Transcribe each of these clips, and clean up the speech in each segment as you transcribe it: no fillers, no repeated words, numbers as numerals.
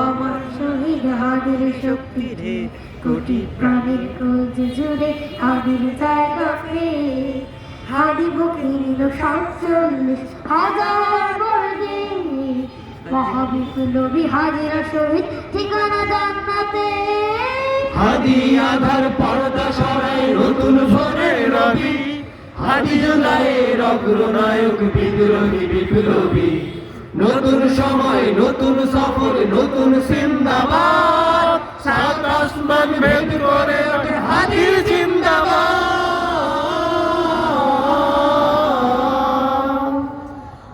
আমার শহীদ হাদির শক্তি রে, কোটি প্রাণের খোঁজ জুড়ে হাদির জায়গা ফে। হাদি বুকে নিল 47,000 বর্গে, মহাবিপ্লবী হাদিরা শহীদ ঠিকানা জান্নাতে। হাদি আধার পর্দা সরায় নতুন ভোরের রবি, হাদি জুলাইয়ের অগ্রনায়ক বিদ্রোহী বিপ্লবী। নতুন সময় নতুন সফর নতুন জিন্দাবাদ, সাত আসমান ভেদ করে ওঠে হাদির জিন্দাবাদ।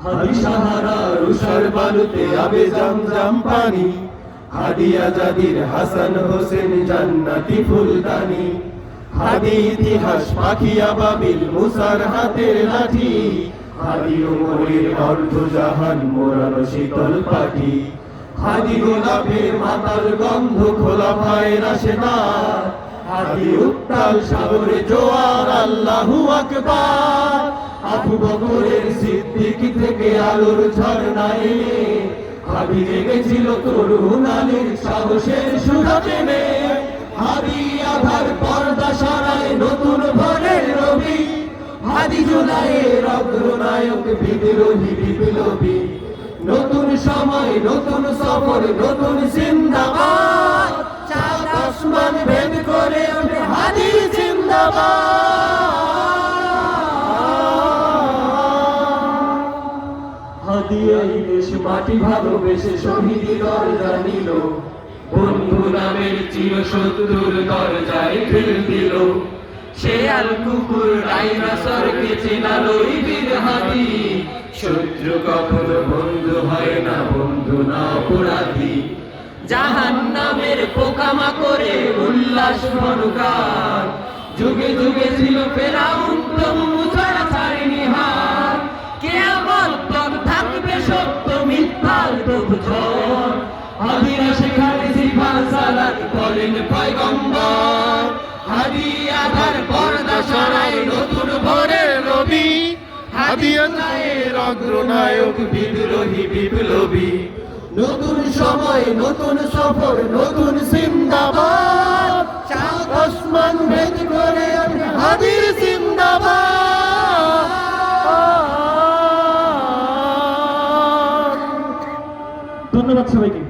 হাদি সাহারার উষার বালুতে আবে জামজাম পানি, হাদি আজাদির হাসান হোসেন জান্নাতি ফুলদানি। হাদি ইতিহাস পাখি আবাবিল মুসার হাতের লাঠি, হাদি ওমরের অর্ধজাহান মোরানো শীতল পাখি। হাদি গোলাপের মাতাল গন্ধ খোলা ভাই রাশেদার, হাদি উত্তাল সাগরে জোয়ার আল্লাহু আকবার। আবু বকরের সিদ্দিক থেকে আলোর ঝর্ণা এলে, হাদি জেগেছিল তরুণ আলীর সাহসের সুধা প্রেমে। হাদি আধার পর্দা সরায় নতুন ভোরের রবি, হাদি জুলাইয়ের অগ্রনায়ক বিদ্রোহী বিপ্লবী। নতুন সময় নতুন সফর নতুন জিন্দাবাদ, চাঁদ আসমান ভেদ করে ওঠে হাদির জিন্দাবাদ। হাদি এই দেশ মাটি ভালোবেসে শহীদি দরজা নিল, বন্ধু নামের চিরশত্রুর দরজায় ঢিল দিল। সে আল কুকুর ডাইনোসরকে চেনালো বীর হাদি, শত্রু কখনো বন্ধু হয় না, বন্ধু না অপরাধী। জাহান্নামের পোকামাকড়ে উল্লাস মনুকার, যুগে যুগে ছিল ফেরাউন তবু মুছাড়া ছাড়েনি হার। কিয়ামত তক থাকবে সত্য মিথ্যার তবু ঝড়, হাদিরা সেখানে জিফার সালাত বলেন পয়গম্বর। হাদি আধার পর্দা সরায় নতুন ভোরের রবি, হাদি আধারের অগ্রনায়ক বিদ্রোহী বিপ্লবী। নতুন সময় নতুন সফর নতুন জিন্দাবাদ, চাঁদ আসমান ভেদ করে ওঠে হাদির জিন্দাবাদ। ধন্যবাদ সবাইকে।